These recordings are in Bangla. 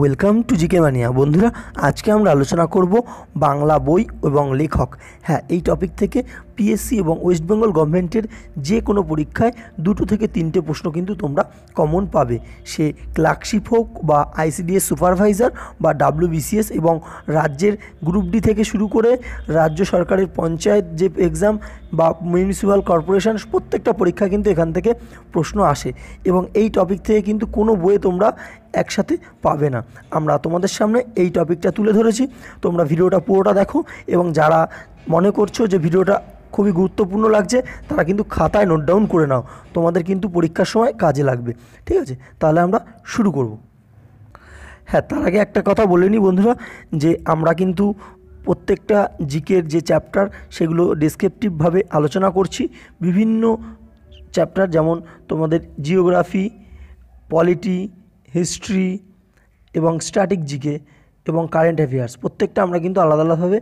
ওয়েলকাম টু জিকে মানিয়া। বন্ধুরা, আজকে আমরা আলোচনা করব বাংলা বই এবং লেখক। হ্যাঁ, এই টপিক থেকে পিএসসি এবং ওয়েস্ট বেঙ্গল গভর্নমেন্টের যে কোনো পরীক্ষায় 2 থেকে 3টে প্রশ্ন কিন্তু তোমরা কমন পাবে। সে ক্লার্কশিপ হোক বা আইসিডিএস সুপারভাইজার বা ডাব্লিউবিসিএস এবং রাজ্যের গ্রুপ ডি থেকে শুরু করে রাজ্য সরকারের পঞ্চায়েত যে এক্সাম বা মিউনিসিপ্যাল কর্পোরেশন, প্রত্যেকটা পরীক্ষা কিন্তু এখান থেকে প্রশ্ন আসে এবং এই টপিক থেকে কিন্তু কোনো বইয়ে তোমরা একসাথে পাবে না। আমরা তোমাদের সামনে এই টপিকটা তুলে ধরেছি, তোমরা ভিডিওটা পুরোটা দেখো এবং যারা মনে করছো যে ভিডিওটা খুবই গুরুত্বপূর্ণ লাগছে তারা কিন্তু খাতায় নোট ডাউন করে নাও, তোমাদের কিন্তু পরীক্ষার সময় কাজে লাগবে। ঠিক আছে, তাহলে আমরা শুরু করব। হ্যাঁ, তার আগে একটা কথা বলে নিই বন্ধুরা, যে আমরা কিন্তু প্রত্যেকটা জিকের যে চ্যাপ্টার সেগুলো ডেসক্রিপটিভভাবে আলোচনা করছি। বিভিন্ন চ্যাপ্টার যেমন তোমাদের জিওগ্রাফি, পলিটি, হিস্ট্রি এবং স্ট্যাটিক জিকে এবং কারেন্ট অ্যাফেয়ার্স, প্রত্যেকটা আমরা কিন্তু আলাদা আলাদাভাবে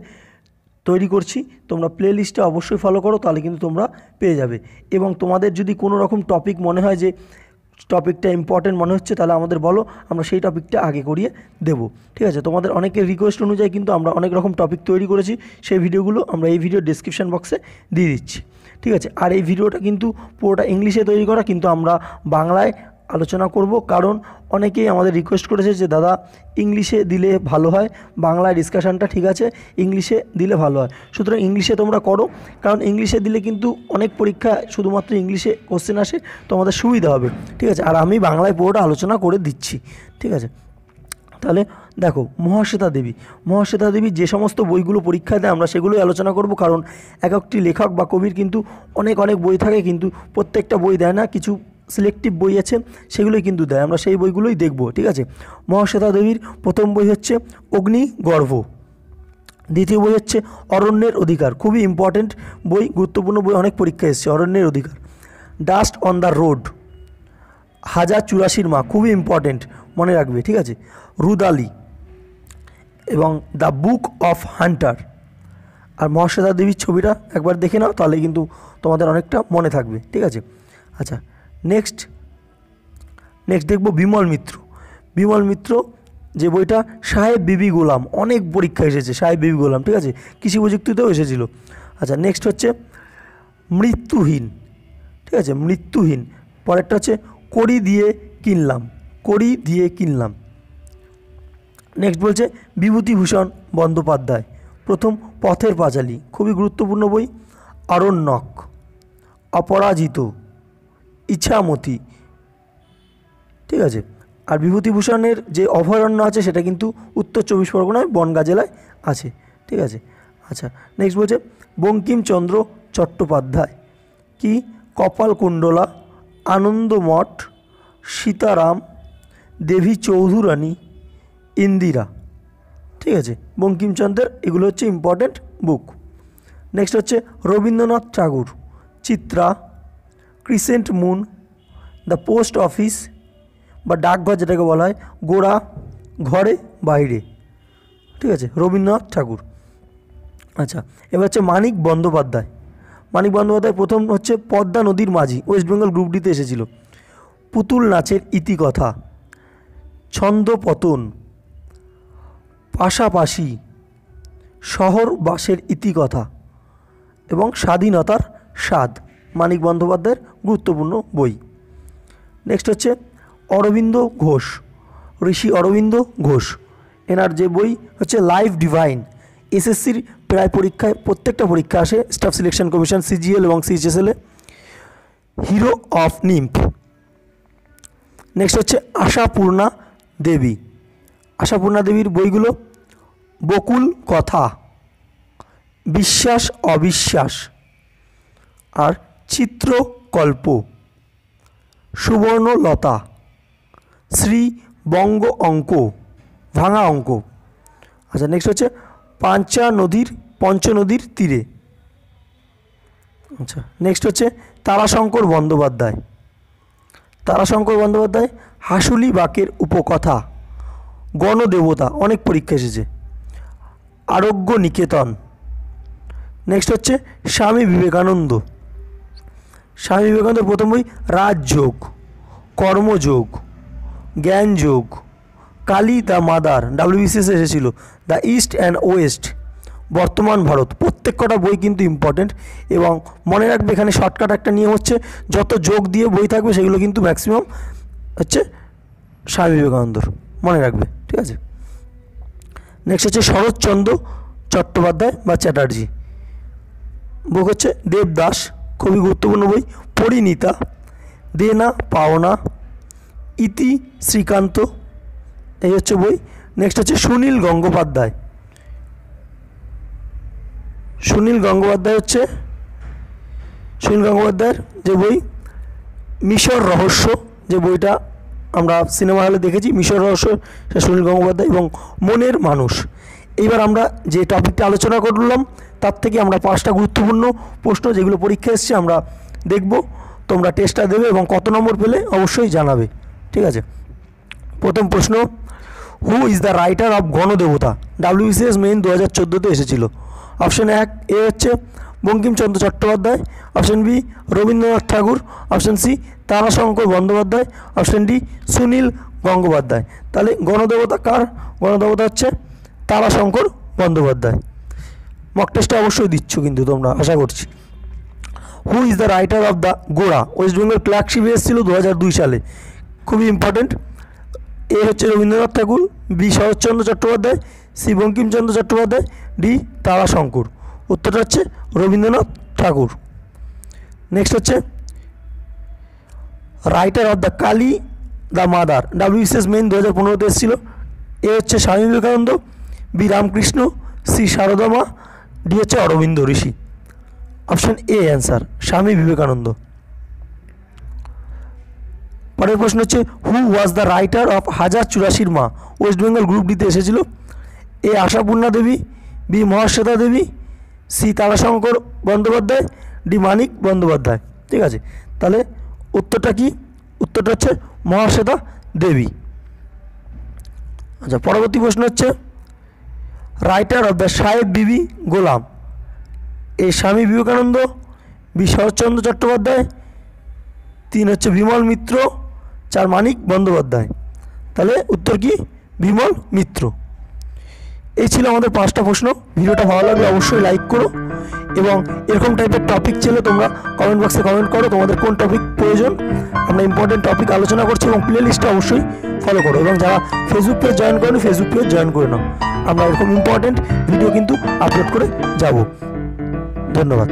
তৈরি করছি। তোমরা প্লে লিস্টে অবশ্যই ফলো করো, তাহলে কিন্তু তোমরা পেয়ে যাবে। এবং তোমাদের যদি কোনো রকম টপিক মনে হয় যে টপিকটা ইম্পর্টেন্ট মনে হচ্ছে, তাহলে আমাদের বলো, আমরা সেই টপিকটা আগে করিয়ে দেবো। ঠিক আছে, তোমাদের অনেকের রিকোয়েস্ট অনুযায়ী কিন্তু আমরা অনেক রকম টপিক তৈরি করেছি, সেই ভিডিওগুলো আমরা এই ভিডিও ডেসক্রিপশন বক্সে দিয়ে দিচ্ছি। ঠিক আছে, আর এই ভিডিওটা কিন্তু পুরোটা ইংলিশে তৈরি করা, কিন্তু আমরা বাংলায় আলোচনা করব, কারণ অনেকেই আমাদের রিকোয়েস্ট করেছে যে দাদা ইংলিশে দিলে ভালো হয়, বাংলায় ডিসকাশানটা ঠিক আছে, ইংলিশে দিলে ভালো হয়। সুতরাং ইংলিশে তোমরা করো, কারণ ইংলিশে দিলে কিন্তু অনেক পরীক্ষা শুধুমাত্র ইংলিশে কোশ্চেন আসে, তোমাদের সুবিধা হবে। ঠিক আছে, আর আমি বাংলায় পুরোটা আলোচনা করে দিচ্ছি। ঠিক আছে, তাহলে দেখো, মহাশ্বেতা দেবী যে সমস্ত বইগুলো পরীক্ষায় দেয় আমরা সেগুলোই আলোচনা করব, কারণ এক একটি লেখক বা কবির কিন্তু অনেক বই থাকে, কিন্তু প্রত্যেকটা বই দেয় না, কিছু সিলেক্টিভ বই আছে সেগুলোই কিন্তু দেয়, আমরা সেই বইগুলোই দেখব। ঠিক আছে, মহাশ্বেতা দেবীর প্রথম বই হচ্ছে অগ্নিগর্ভ, দ্বিতীয় বই হচ্ছে অরণ্যের অধিকার, খুবই ইম্পর্টেন্ট বই, গুরুত্বপূর্ণ বই, অনেক পরীক্ষা এসেছে অরণ্যের অধিকার। ডাস্ট অন দ্য রোড, 1084 মা, খুবই ইম্পর্টেন্ট, মনে রাখবে। ঠিক আছে, রুদালি এবং দ্য বুক অফ হান্টার। আর মহাশ্বেতা দেবীর ছবিটা একবার দেখে নাও, তাহলে কিন্তু তোমাদের অনেকটা মনে থাকবে। ঠিক আছে, আচ্ছা, নেক্সট দেখব বিমল মিত্র যে বইটা, সাহেব বিবি গোলাম, অনেক পরীক্ষা এসেছে সাহেব বিবি গোলাম। ঠিক আছে, কৃষি প্রযুক্তিতেও এসেছিল। আচ্ছা, নেক্সট হচ্ছে মৃত্যুহীন। ঠিক আছে, মৃত্যুহীন। পরেরটা হচ্ছে কড়ি দিয়ে কিনলাম। নেক্সট বলছে বিভূতিভূষণ বন্দ্যোপাধ্যায়, প্রথম পথের পাঁচালী, খুবই গুরুত্বপূর্ণ বই। আরণ্যক, অপরাজিত, ইছামতি। ঠিক আছে, আর বিভূতিভূষণের যে অভয়ারণ্য আছে সেটা কিন্তু উত্তর 24 পরগনায় বনগাঁ জেলায় আছে। ঠিক আছে, আচ্ছা, নেক্সট বলছে বঙ্কিমচন্দ্র চট্টোপাধ্যায়, কি কপালকুণ্ডলা, আনন্দমঠ, সীতারাম, দেবী চৌধুরানী, ইন্দিরা। ঠিক আছে, বঙ্কিমচন্দ্রের এগুলো হচ্ছে ইম্পর্টেন্ট বুক। নেক্সট হচ্ছে Rabindranath Thakur, Chitra, crescent moon, the post office বা ডাকঘর যেটাকে বলা হয়, গোড়া, ঘরে বাইরে। ঠিক আছে, রবীন্দ্রনাথ ঠাকুর। আচ্ছা, এবার হচ্ছে মানিক বন্দ্যোপাধ্যায় প্রথম হচ্ছে পদ্মা নদীর মাঝি, ওয়েস্ট বেঙ্গল গ্রুপ ডিতে এসেছিল। পুতুল নাচের ইতিকথা, ছন্দপতন, পাশাপাশি, শহরবাসের ইতিকথা এবং স্বাধীনতার স্বাদ, মানিক বন্দ্যোপাধ্যায়ের গুরুত্বপূর্ণ বই। নেক্সট হচ্ছে ঋষি অরবিন্দ ঘোষ, এনার যে বই হচ্ছে লাইফ ডিভাইন, এসএসসির প্রায় পরীক্ষায় প্রত্যেকটা পরীক্ষা আসে, স্টাফ সিলেকশন কমিশন, সিজিএল এবং সিএইচএসএলে। Hero of nymph. নেক্সট হচ্ছে আশাপূর্ণা দেবীর বইগুলো, বকুল কথা, বিশ্বাস অবিশ্বাস, আর চিত্রকল্প, সুবর্ণলতা, শ্রী বঙ্গ অঙ্ক, ভাঙা অঙ্ক। আচ্ছা, নেক্সট হচ্ছে পঞ্চনদীর তীরে। আচ্ছা, নেক্সট হচ্ছে তারাশঙ্কর বন্দ্যোপাধ্যায়, হাসুলি বাকের উপকথা, গণদেবতা, অনেক পরীক্ষা এসেছে। আরোগ্য নিকেতন। নেক্সট হচ্ছে স্বামী বিবেকানন্দের প্রথম বই রাজযোগ, কর্মযোগ, Jnanayoga, Kali the mother WBCS এসেছিল, দ্য ইস্ট অ্যান্ড ওয়েস্ট বর্তমান ভারত। প্রত্যেক কটা বই কিন্তু ইম্পর্টেন্ট এবং মনে রাখবে এখানে শর্টকাট একটা নিয়ম হচ্ছে যত যোগ দিয়ে বই থাকবে সেগুলো কিন্তু ম্যাক্সিমাম হচ্ছে স্বামী বিবেকানন্দর, মনে রাখবে, ঠিক আছে। নেক্সট হচ্ছে শরৎচন্দ্র চট্টোপাধ্যায় বা চ্যাটার্জি, বুক হচ্ছে দেবদাস, খুবই গুরুত্বপূর্ণ বই। পরিণীতা, দেনা পাওনা, ইতি শ্রীকান্ত, এই হচ্ছে বই। নেক্সট হচ্ছে সুনীল গঙ্গোপাধ্যায়। সুনীল গঙ্গোপাধ্যায়ের যে বই মিশর রহস্য, যে বইটা আমরা সিনেমা হলে দেখেছি, মিশর রহস্য, সুনীল গঙ্গোপাধ্যায়। এবং মনের মানুষ। এইবার আমরা যে টপিকটা আলোচনা করলাম তার থেকে আমরা 5টা গুরুত্বপূর্ণ প্রশ্ন যেগুলো পরীক্ষা এসছে আমরা দেখব। তোমরা টেস্টটা দেবে এবং কত নম্বর পেলে অবশ্যই জানাবে, ঠিক আছে। প্রথম প্রশ্ন, who is the writer of Ganadevta? WBCS main 2014-তে এসেছিল। অপশান 1 এ হচ্ছে Bankimchandra Chattopadhyay, option B Rabindranath Thakur, option C Tarashankar Bandyopadhyay, option D Sunil Gangopadhyay. তাহলে গণদেবতা কার? গণদেবতা হচ্ছে তারাশঙ্কর বন্দ্যোপাধ্যায়। মক টেস্টে অবশ্যই দিচ্ছ কিন্তু তোমরা, আশা করছি। Who is the writer of the Gora? West Bengal ক্লার্কশিপে এসেছিল 2002 সালে, খুবই ইম্পর্টেন্ট। এ হচ্ছে Rabindranath Thakur, B Saratchandra Chattopadhyay, C Bankimchandra Chattopadhyay, D Tarashankar. উত্তরটা হচ্ছে রবীন্দ্রনাথ ঠাকুর। নেক্সট হচ্ছে writer of the Kali the mother, WBCS main 2015-তে এসেছিল। এ হচ্ছে Swami Vivekananda, B Ramakrishna, C Sarada Ma, D হচ্ছে Aurobindo Rishi. Option A answer, Swami Vivekananda. পরের প্রশ্ন হচ্ছে who was the writer of 1084 মা? ওয়েস্ট বেঙ্গল গ্রুপ ডিতে এসেছিল। এ আশাপূর্ণা দেবী, B Mahasweta Devi, C Tarashankar Bandyopadhyay, D Manik Bandyopadhyay, ঠিক আছে। তাহলে উত্তরটা কি? উত্তরটা হচ্ছে মহাশ্বেতা দেবী। আচ্ছা, পরবর্তী প্রশ্ন হচ্ছে রাইটার অফ দ্য সাহেব বিবি গোলাম? এ স্বামী বিবেকানন্দ, বি শরৎচন্দ্র চট্টোপাধ্যায়, 3 হচ্ছে বিমল মিত্র, 4 মানিক বন্দ্যোপাধ্যায়। তাহলে উত্তর কি? বিমল মিত্র। এই ছিল আমাদের 5টা প্রশ্ন। ভিডিওটা ভালো লাগলে অবশ্যই লাইক করো এবং এরকম টাইপের টপিক চাইলে তোমরা কমেন্ট বক্সে কমেন্ট করো তোমাদের কোন টপিক প্রয়োজন। আমরা ইম্পর্টেন্ট টপিক আলোচনা করছি এবং প্লে লিস্টটা অবশ্যই ফলো করো এবং যারা ফেসবুক পেজ জয়েন করো ফেসবুক পেজ জয়েন করে নাও। আমরা এরকম ইম্পর্টেন্ট ভিডিও কিন্তু আপলোড করে যাব। ধন্যবাদ।